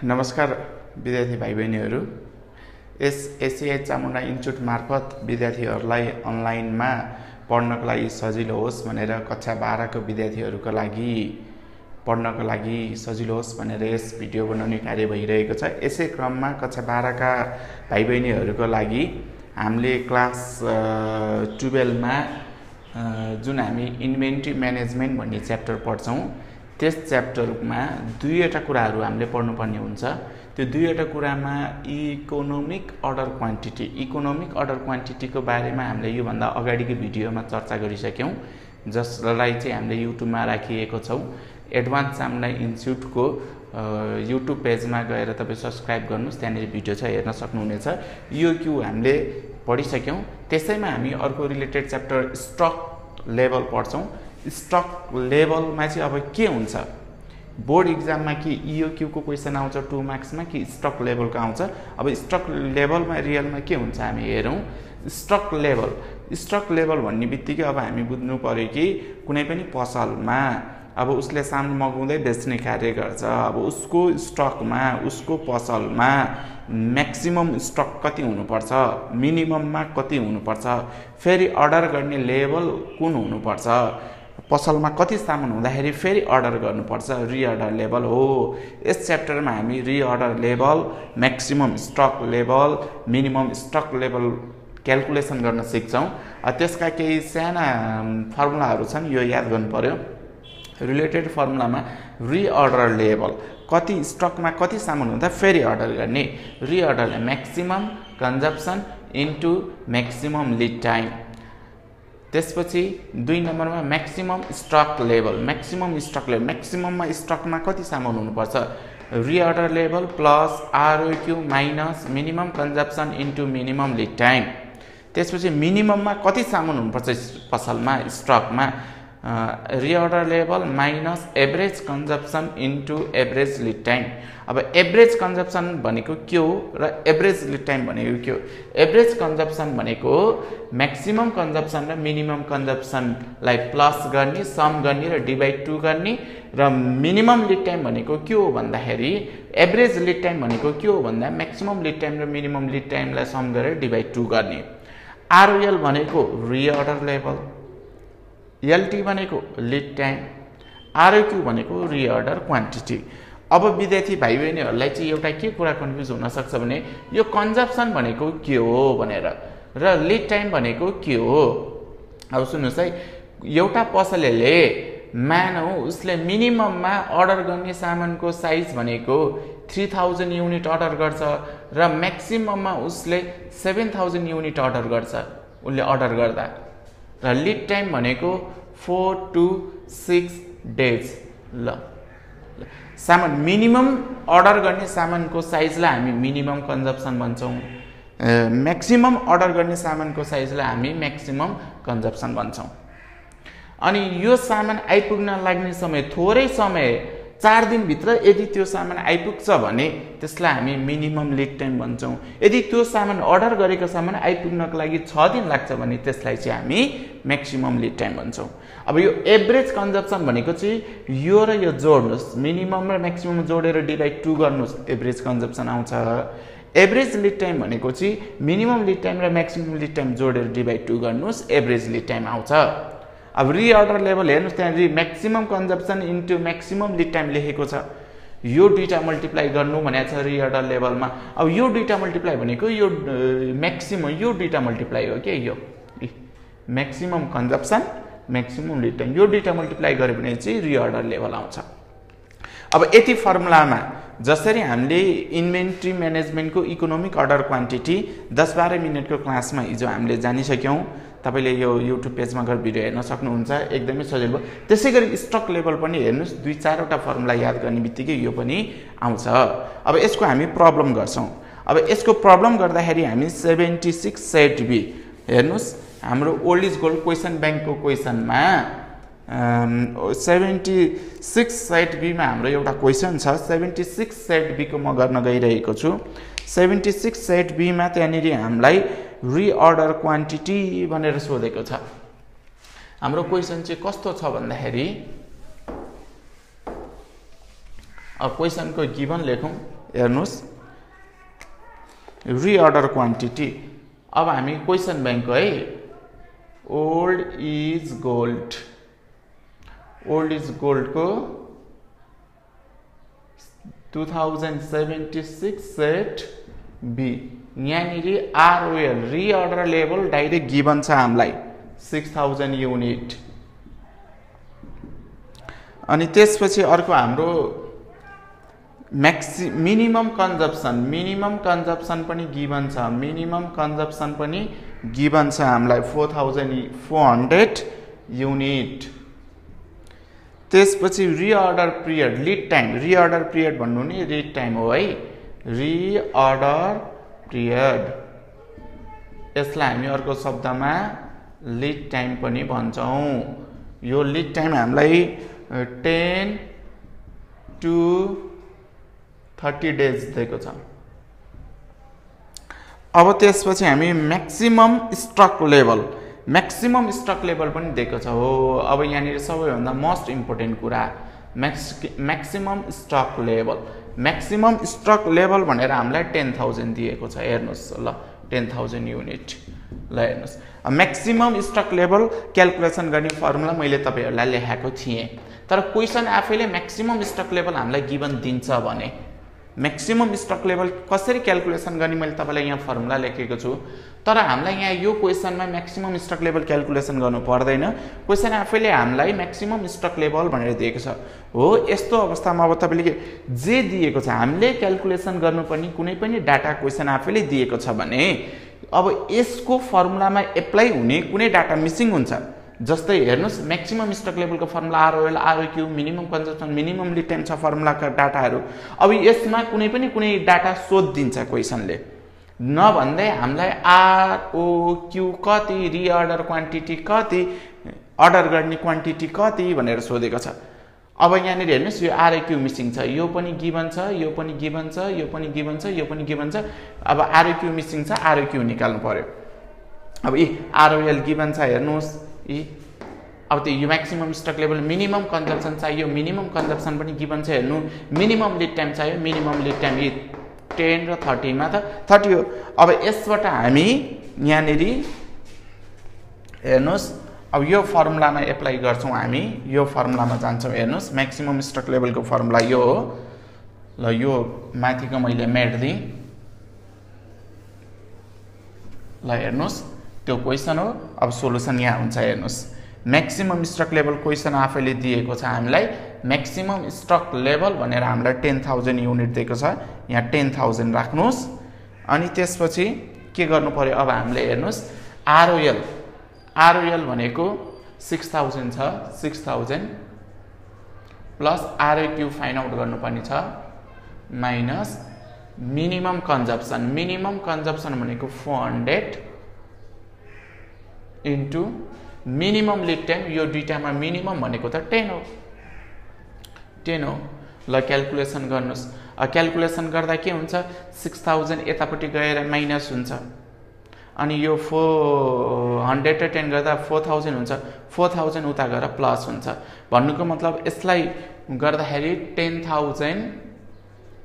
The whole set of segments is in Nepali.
नमस्कार विद्यार्थी भाइ बहिनीहरू। एसएससीआई चामुण्डा इन्स्टिट्युट मार्फत विद्यार्थीहरूलाई अनलाइनमा पढ्नको लागि सजिलो होस् भनेर कक्षा 12 को विद्यार्थीहरूको लागि पढ्नको लागि सजिलो होस् भनेर यस भिडियो बनाउने कार्य भइरहेको छ। यसै क्रममा कक्षा 12 का भाइ बहिनीहरूको लागि हामीले क्लास 12 मा जुन हामी इन्भेन्ट्री म्यानेजमेन्ट भन्ने च्याप्टर पढ्छौं, त्यस च्याप्टरमा दुईवटा कुराहरू हामीले पढ्नुपर्ने हुन्छ। त्यो दुईवटा कुरामा इकोनोमिक अर्डर क्वान्टिटीको बारेमा हामीले यो भन्दा अगाडिको भिडियोमा चर्चा गरिसक्यौं, जसलाई चाहिँ हामीले युट्युबमा राखिएको छौं। एडभान्स चामुण्डा इन्स्टिट्युटको युट्युब पेजमा गएर तपाईं सब्स्क्राइब गर्नुस्, त्यहाँनिर भिडियो छ, हेर्न सक्नुहुनेछ। यो क्यू हामीले पढिसक्यौं। त्यसैमा हामी अर्को रिलेटेड च्याप्टर स्टक लेभल पढ्छौं। स्टक लेभलमा चाहिँ अब के हुन्छ, बोर्ड इक्जाममा कि ईओक्यू को क्वेशन आउँछ 2 मार्क्समा कि स्टक लेभलको आउँछ। अब स्टक लेभलमा रियलमा के हुन्छ हामी हेरौं। स्टक लेभल भन्ने बित्तिकै अब हामी बुझ्नु पर्यो कि कुनै पनि पसलमा अब उसले सामान मगाउँदै बेच्ने कार्य गर्छ। अब उसको स्टकमा, उसको पसलमा म्याक्सिमम स्टक कति हुनुपर्छ, मिनिमममा कति हुनुपर्छ, फेरि अर्डर गर्ने लेभल कुन हुनुपर्छ, पसलमा कति सामान हुँदाखेरि फेरि अर्डर गर्नुपर्छ, रिअर्डर लेभल हो। यस च्याप्टरमा हामी reorder level, maximum stock level, minimum stock level calculation गर्न सिक्छौं। त्यसका केही साना फर्मुलाहरू छन्, यो याद गर्नु पर्यो। रिलेटेड फर्मुलामा रिअर्डर लेभल कति स्टकमा कति सामान हुँदा फेरि अर्डर गर्ने, reorder maximum consumption into maximum lead time. त्यसपछि 2 नम्बरमा म्याक्सिमम स्टक लेभल, म्याक्सिमममा स्टकमा कति सामान हुनुपर्छ, reorder level plus ROQ minus minimum consumption into minimum lead time. त्यसपछि मिनिमममा कति सामान हुनुपर्छ पसलमा, स्टकमा, reorder level minus average consumption into average lead time. अब एभरेज कन्जम्पसन भनेको के हो र एभरेज लिड टाइम भनेको के हो। एभरेज कन्जम्पसन भनेको म्याक्सिमम कन्जम्पसन र मिनिमम कन्जम्पसनलाई प्लस गर्ने, सम गर्ने र डिभाइड 2 गर्ने, र मिनिमम लिड टाइम भनेको के हो भन्दाखेरि, एभरेज लिड टाइम भनेको के हो भन्दा म्याक्सिमम लिड टाइम र मिनिमम लिड टाइमलाई सम गरेर डिभाइड 2 गर्ने। आरओएल भनेको रिअर्डर लेभल, एलटी भनेको लिड टाइम, आरओक्यू भनेको रिअर्डर क्वान्टिटी। अब विद्यार्थी भाइ बहिनीहरूलाई चाहिँ एउटा के कुरा कन्फ्युज हुन सक्छ भने यो कन्जम्पसन भनेको के हो भनेर र लिड टाइम भनेको के हो। अब सुन्नुहोस् है, एउटा पसलेले मानौ उसले मिनिमममा अर्डर गर्ने सामानको साइज भनेको 3000 युनिट अर्डर गर्छ र म्याक्सिमममा उसले 7000 युनिट अर्डर गर्छ उसले अर्डर गर्दा, र लिड टाइम भनेको 4 to 6 डेज। ल सामान मिनिमम अर्डर गर्ने सामानको साइजलाई हामी मिनिमम कन्जम्पसन भन्छौं, म्याक्सिमम अर्डर गर्ने सामानको साइजलाई हामी म्याक्सिमम कन्जम्पसन भन्छौं। अनि यो सामान आइपुग्न लाग्ने समय थोरै समय 4 दिनभित्र यदि त्यो सामान आइपुग्छ भने त्यसलाई हामी मिनिमम लिड टाइम भन्छौं। यदि त्यो सामान अर्डर गरेको सामान आइपुग्नको लागि 6 दिन लाग्छ भने त्यसलाई चाहिँ हामी म्याक्सिमम लिड टाइम भन्छौं। अब यो एभरेज कन्जम्पसन भनेको चाहिँ यो र यो जोड्नुस्, मिनिमम र म्याक्सिमम जोडेर डिभाइड 2 गर्नुस्, एभरेज कन्जम्पसन आउँछ। एभरेज लिड टाइम भनेको चाहिँ मिनिमम लिड टाइम र म्याक्सिमम लिड टाइम जोडेर डिभाइड 2 गर्नुस्, एभरेज लिड टाइम आउँछ। अब रिअर्डर लेभल हेर्नुस्, त्यहाँ maximum consumption into maximum lead time लेखेको छ। यो दुईटा मल्टिप्लाई गर्नु भनेको छ रिअर्डर लेभलमा। अब यो दुईटा मल्टिप्लाई भनेको यो म्याक्सिमम, यो दुईटा मल्टिप्लाई हो के, यो maximum consumption maximum lead time, यो दुईटा मल्टिप्लाई गरे भने चाहिँ रिअर्डर लेभल आउँछ। अब यति फर्मुलामा जसरी हामीले इन्भेन्ट्री म्यानेजमेन्टको इकोनोमिक अर्डर क्वान्टिटी 10-12 मिनेटको क्लासमा हिजो हामीले जानिसक्यौं। तपाईले यो युट्युब पेजमा गएर भिडियो हेर्न सक्नुहुन्छ, एकदमै सजिलो भयो। त्यसैगरी स्टक लेभल पनि हेर्नुस्, 2-4 वटा फर्मुला याद गर्ने बित्तिकै यो पनि आउँछ। अब यसको हामी प्रब्लम गर्छौं। अब यसको प्रब्लम गर्दाखेरि हामी 76 सेट बी हेर्नुस्, हाम्रो ओल्ड इज गोल्ड क्वेशन बैंकको क्वेशनमा 76 सेट बी मा हाम्रो एउटा क्वेशन छ। 76 सेट बी को म गर्न गइरहेको छु। 76 सेट बी मा त्यहाँनिर हामीलाई रिअर्डर क्वान्टिटी भनेर सोधेको छ। हाम्रो क्वेशन चाहिँ कस्तो छ भन्दाखेरि क्वेशन को गिवन लेखौं। हेर्नुस् रिअर्डर क्वान्टिटी। अब हामी क्वेसन बैंकको है ओल्ड इज गोल्ड को 2076 सेट बी यहाँनिर ROL reorder level direct given छ हामीलाई 6000 युनिट। अनि त्यसपछि अर्को हाम्रो मिनिमम कन्जप्सन पनि गिभन छ, मिनिमम कन्जप्सन पनि गिभन छ हामीलाई 4400 युनिट। त्यसपछि reorder period lead time, reorder period भन्नु नि लीड टाइम हो है, रिअर्डर पिरियड यसलाई हामी अर्को शब्दमा लीड टाइम पनि भन्छौं। यो लीड टाइम हामीलाई 10 to 30 डेज दिएको छ। अब त्यसपछि हामी म्याक्सिमम स्टक लेभल पनि दिएको छ हो। अब यहाँनिर सबैभन्दा मोस्ट इम्पोर्टेन्ट कुरा म्याक्सिमम स्टक लेभल भनेर हामीलाई 10,000 दिएको छ। हेर्नुस् ल 10,000 युनिट। ल हेर्नुस् म्याक्सिमम स्टक लेभल क्याल्कुलेसन गर्ने फर्मुला मैले तपाईहरुलाई लेखेको थिएँ, तर क्वेसन आफैले म्याक्सिमम स्टक लेभल हामीलाई गिभन दिन्छ भने म्याक्सिमम स्टक लेभल कसरी क्याल्कुलेसन गर्ने मैले तपाईलाई यहाँ फर्मुला लेखेको छु, तर हामीलाई यहाँ यो क्वेसनमा म्याक्सिमम स्टक लेभल क्याल्कुलेसन गर्नु पर्दैन। क्वेसन आफैले हामीलाई म्याक्सिमम स्टक लेभल भनेर दिएको छ हो। यस्तो अवस्थामा अब तपाईले जे दिएको छ हामीले क्याल्कुलेसन गर्नुपर्ने कुनै पनि डाटा क्वेसन आफैले दिएको छ भने अब यसको फर्मुलामा एप्लाई हुने कुनै डाटा मिसिङ हुन्छ। जस्तै हेर्नुस् म्याक्सिमम स्टक लेभलको formula ROL ROQ minimum consumption minimum lead time छ फर्मुलाका डाटाहरू। अब यसमा कुनै डाटा सोधिदिन्छ क्वेसनले, नभन्दै हामीलाई ROQ कति, रिअर्डर क्वान्टिटी कति, अर्डर गर्ने क्वान्टिटी कति भनेर सोधेको छ। अब यहाँनिर हेर्नुस् यो ROQ मिसिङ छ, यो पनि गिभन छ, यो पनि गिभन छ, यो पनि गिभन छ, यो पनि गिभन छ। अब ROQ मिसिङ छ, ROQ निकाल्नु पर्यो। अब ROL गिभन छ हेर्नुस् अब त्यो यो maximum stock level minimum consumption चाहियो, मिनिमम कन्जम्पसन पनि गिभन छ हेर्नु, मिनिमम लीड टाइम चाहियो, मिनिमम लीड टाइम 10 र 30 मा त 30 हो। अब यसबाट हामी यहाँनिर हेर्नुस् अब यो फर्मुलामा एप्लाई गर्छौं, हामी यो फर्मुलामा जान्छौं। हेर्नुस् म्याक्सिमम स्टक लेभलको फर्मुला यो हो। ल यो माथिको मैले मेट दिएँ। ल हेर्नुस् त्यो क्वेसन हो। अब सोलुसन यहाँ हुन्छ हेर्नुस् म्याक्सिमम स्टक लेभल क्वेसन आफैले दिएको छ हामीलाई, म्याक्सिमम स्टक लेभल भनेर हामीलाई 10,000 युनिट दिएको छ, यहाँ 10,000 राख्नुस्। अनि त्यसपछि के गर्नु पर्यो अब हामीले हेर्नुस् ROL भनेको 6000 छ, 6000 प्लस ROQ फाइन्ड आउट गर्नुपर्ने छ माइनस मिनिमम कन्जम्पसन भनेको 400 इन्टु मिनिमम लीड टाइम, यो दुईटामा मिनिमम भनेको त 10 हो। ल क्याल्कुलेसन गर्नुस्। क्याल्कुलेसन गर्दा के हुन्छ 6000 यतापट्टि गएर माइनस हुन्छ, अनि यो 410 गर्दा 4000 हुन्छ, 4000 उता गएर प्लस हुन्छ। भन्नुको मतलब यसलाई गर्दाखेरि 10,000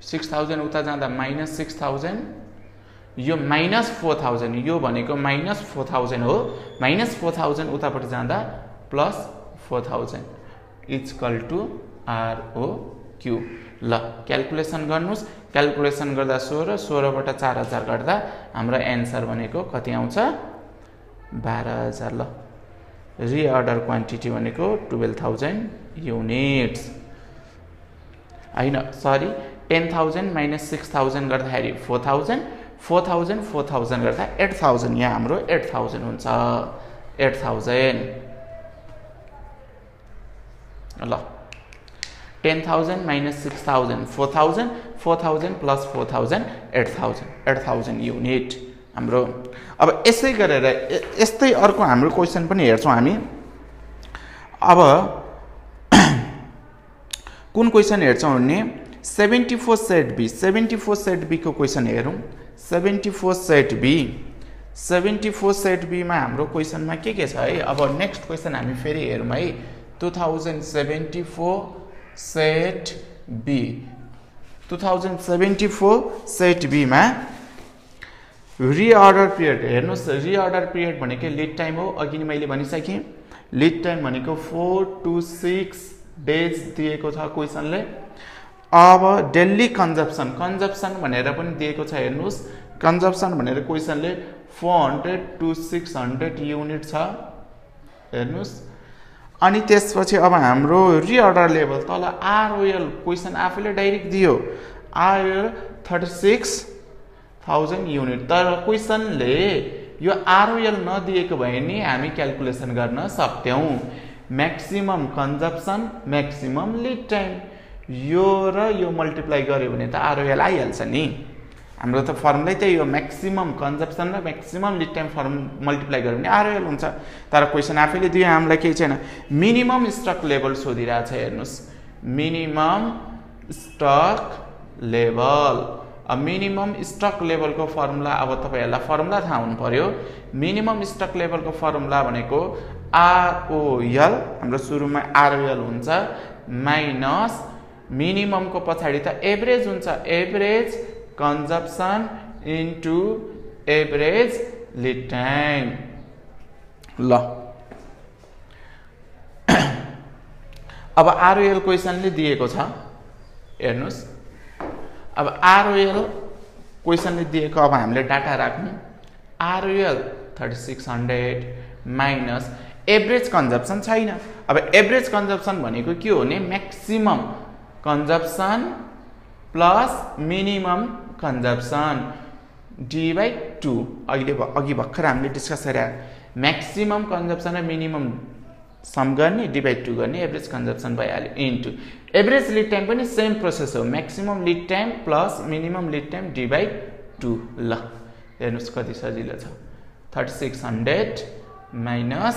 6000 उता जाँदा माइनस 6000, यो माइनस 4000, यो भनेको माइनस 4000 हो, माइनस 4000 उतापट्टि जाँदा प्लस 4000 इक्वल टु ROQ। ल क्याल्कुलेसन गर्नुस्। क्याल्कुलेसन गर्दा 16 बाट 4000 गर्दा हाम्रो एन्सर भनेको कति आउँछ 12000। ल रिअर्डर क्वान्टिटी भनेको 12000 युनिट्स हैन, सरी 10,000 माइनस 6000 गर्दाखेरि 4000 गर्दा 8000, यहाँ हाम्रो 8000 हुन्छ 8000। ल 10,000 माइनस 6000 4000 प्लस 4000 8000 युनिट हाम्रो। अब यसै गरेर यस्तै अर्को हाम्रो क्वेसन पनि हेर्छौं हामी। अब कुन क्वेसन हेर्छौं भने 74 सेट बी को क्वेसन हेरौं। 74 सेट बी मा हाम्रो क्वेसनमा के छ है। अब नेक्स्ट क्वेसन हामी फेरि हेरौं है। 2074 सेट बी 2074 सेट बीमा रिअर्डर पिरियड हेर्नुस् रिअर्डर पिरियड भनेको लिड टाइम हो अघि नै मैले भनिसकेँ लिड टाइम भनेको 4 to 6 डेज दिएको छ क्वेशनले अब डेली कन्जप्सन भनेर पनि दिएको छ हेर्नुस् कन्जप्सन भनेर क्वेशनले 400 to 600 युनिट छ हेर्नुस् अनि त्यसपछि अब हाम्रो रिअर्डर लेभल तल आरओएल क्वेशन आफैले डाइरेक्ट दियो आरओएल 36,000 युनिट तर क्वेशनले यो आरओएल नदिएको भए नि हामी क्याल्कुलेसन गर्न सक्थ्यौं maximum consumption maximum lead time यो र यो मल्टिप्लाई गर्यो भने त आरओएल आइहाल्छ नि हाम्रो त फर्मुलै त्यही हो म्याक्सिमम कन्जप्सन र म्याक्सिमम लिड टाइम फर्म मल्टिप्लाई गर्यो भने आरओएल हुन्छ तर क्वेशन आफैले दियो हामीलाई केही छैन मिनिमम स्टक लेभल सोधिरहेछ हेर्नुस् मिनिमम स्टक लेभल अब मिनिमम स्टक लेभलको फर्मुला अब तपाईहरुलाई फर्मुला थाहा हुनु पर्यो मिनिमम स्टक लेभलको फर्मुला भनेको आरओएल हाम्रो सुरुमा आरओएल हुन्छ माइनस मिनिममको पछाडी त एभरेज हुन्छ average consumption into average lead time ल अब आरओएल क्वेशनले दिएको छ हेर्नुस् अब आरओएल क्वेशनले दिएको अब हामीले डाटा राख्नु आरओएल 3600 माइनस एभरेज कन्जप्सन छैन अब एभरेज कन्जप्सन भनेको के हो भने maximum consumption plus minimum consumption d/2 अघि भर्खर हामीले डिस्कस गरे म्याक्सिमम कन्जप्सन र मिनिमम सम गर्ने d/2 गर्ने एभरेज कन्जप्सन भइहाल्यो इन्टु एभरेज लिड टाइम पनि सेम प्रोसेस हो maximum lead time plus minimum lead time d/2 ल हेर्नुस् कति सजिलो छ 3600 माइनस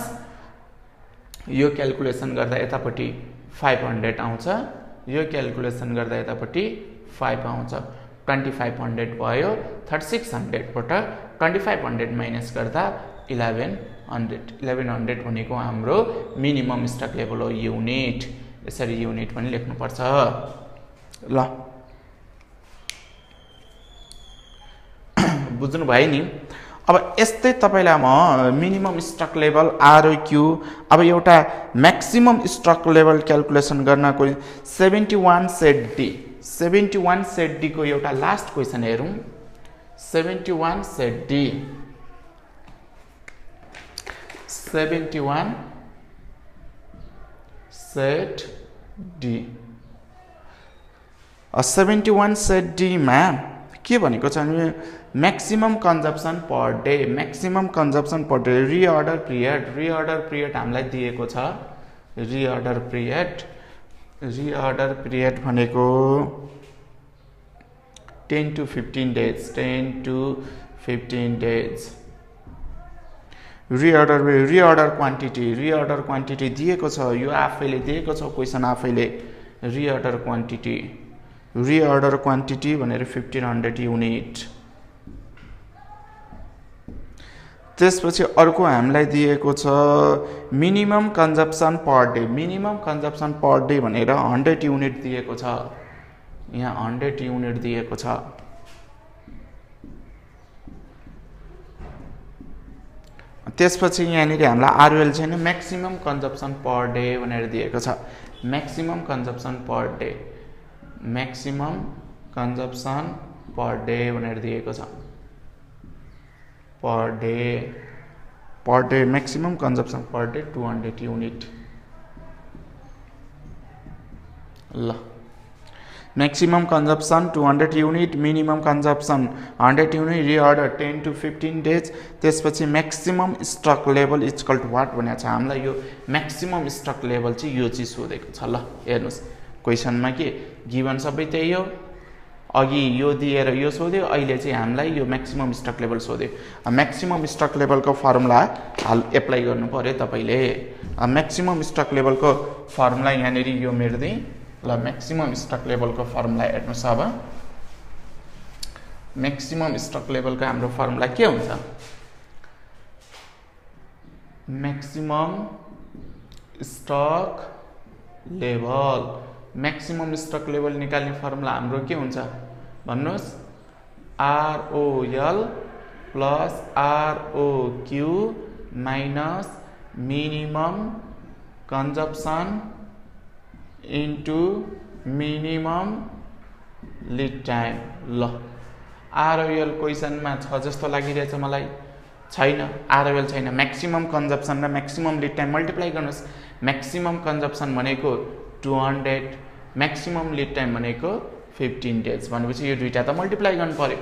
यो क्याल्कुलेसन गर्दा यतापट्टि 500 आउँछ यो क्याल्कुलेसन गर्दा यतापट्टि 5 आउँछ 2500 भयो 3600 बाट 2500 माइनस गर्दा 1100 भनेको हाम्रो मिनिमम स्टक लेभल हो युनिट यसरी युनिट पनि लेख्नु पर्छ ल बुझ्नु भयो नि अब यस्तै तपाईलाई म मिनिमम स्टक लेभल आरओक्यू अब एउटा म्याक्सिमम स्टक लेभल क्याल्कुलेसन गर्नको 71 सेट डी को एउटा लास्ट क्वेशन हेरौं 71 set D 71 set D 71 set D मा के भनेको छ भने maximum consumption per day reorder period हामीलाई दिएको छ रिअर्डर पिरियड भनेको 10 to 15 डेज रिअर्डर क्वान्टिटी दिएको छ यो आफैले दिएको छ क्वेशन आफैले रिअर्डर क्वान्टिटी भनेर 1500 युनिट त्यसपछि अर्को हामीलाई दिएको छ मिनिमम कन्जप्सन पर डे भनेर 100 युनिट दिएको छ यहाँ 100 युनिट दिएको छ त्यसपछि यहाँनिर हामीलाई आरओएल छैन म्याक्सिमम कन्जप्सन पर डे भनेर दिएको छ म्याक्सिमम कन्जप्सन पर डे भनेर दिएको छ per day maximum consumption per day 200 unit ल maximum consumption 200 unit minimum consumption 100 unit reorder 10 to 15 days त्यसपछि maximum stock level equal to what भनेको छ हामीलाई यो मैक्सिमम स्टक लेभल चाहिँ यो चाहिँ सोधेको छ ल हेर्नुस् क्वेशनमा के गिवन सबै त्यही हो अघि यो दिएर यो सोध्यो अहिले चाहिँ हामीलाई यो मैक्सिमम स्टक लेभल सोध्यो मैक्सिमम स्टक लेभलको फर्मुला हाल एप्लाई गर्नु पर्यो तपाईले मैक्सिमम स्टक लेभलको फर्मुला यहाँनेरि यो मेर्दै ल मैक्सिमम स्टक लेभलको फर्मुला हेर्नुस् अब मैक्सिमम स्टक लेभलको हाम्रो फर्मुला के हुन्छ maximum stock level maximum stock level निकाल्ने फर्मुला हाम्रो के हुन्छ भन्नुहोस् ROL plus ROQ minus minimum consumption into minimum lead time. ल ROL क्वेसनमा छ जस्तो लागिरहेछ मलाई, छैन ROL छैन। म्याक्सिमम कन्जम्पसन र म्याक्सिमम लिड टाइम मल्टिप्लाई गर्नुहोस्। म्याक्सिमम कन्जम्पसन भनेको 200, म्याक्सिमम लिड टाइम भनेको 15 डेज भनेपछि यो दुईटा त मल्टिप्लाई गर्नु पर्यो।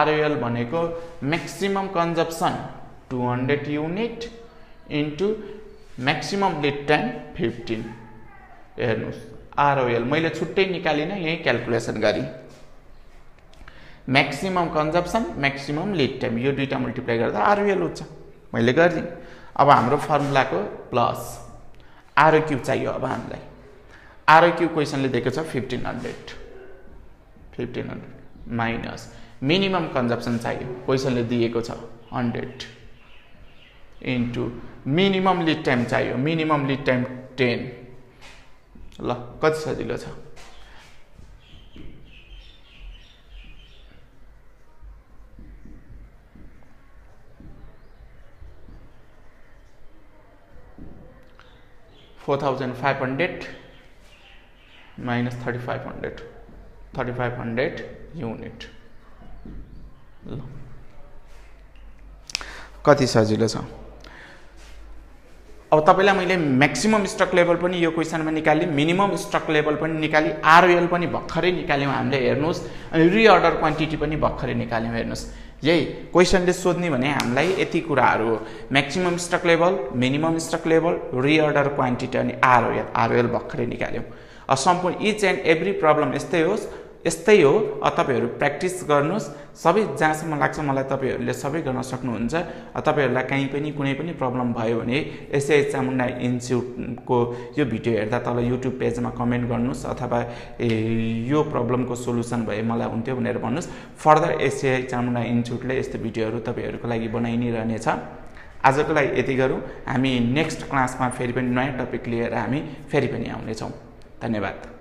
ROL भनेको maximum consumption 200 unit into maximum lead time 15। हेर्नुहोस् ROL मैले छुट्टै निकालिनँ, यही क्याल्कुलेसन गरी maximum consumption maximum lead time यो दुईटा मल्टिप्लाई गर्दा ROL हुन्छ, मैले गरिदिएँ। अब हाम्रो फर्मुलाको प्लस ROQ चाहियो। अब हामीलाई ROQ क्वेसनले दिएको छ 1500 माइनस मिनिमम कन्जम्पसन चाहियो, क्वेसनले दिएको छ 100 इन्टु मिनिमम लिड टाइम चाहियो, मिनिमम लिड टाइम 10। ल कति सजिलो छ। $4,500 माइनस 3500 युनिट। ल कति सजिलो छ। अब तपाईलाई मैले म्याक्सिमम स्टक लेभल पनि यो क्वेसनमा निकाल्यौँ, मिनिमम स्टक लेभल पनि निकाली, ROL पनि भर्खरै निकाल्यौँ हामीले हेर्नुहोस्, अनि रिअर्डर क्वान्टिटी पनि भर्खरै निकाल्यौँ हेर्नुहोस्। यही क्वेसनले सोध्ने भने हामीलाई यति कुराहरू हो, maximum stock level, minimum stock level, reorder quantity अनि ROL भर्खरै निकाल्यौँ। सम्पूर्ण इच एन्ड एभ्री प्रब्लम यस्तै हो। तपाईहरु प्र्याक्टिस गर्नुस्, सबै जहाँसम्म लाग्छ मलाई तपाईहरुले सबै गर्न सक्नुहुन्छ। तपाईहरुलाई कहीँ पनि कुनै पनि प्रब्लम भयो भने एसआई चामुण्डा इन्स्टिट्युटको यो भिडियो हेर्दा तल युट्युब पेजमा कमेन्ट गर्नुस् अथवा यो प्रब्लमको सोलुसन भए मलाई हुन्थ्यो भनेर भन्नुस्। फर्दर एसआई चामुण्डा इन्स्टिट्युटले यस्तो भिडियोहरु तपाईहरुको लागि बनाइ नै रहनेछ। आजको लागि यति गरौँ, हामी नेक्स्ट क्लासमा फेरि पनि नयाँ टपिक लिएर हामी फेरि पनि आउने छौं। धन्यवाद।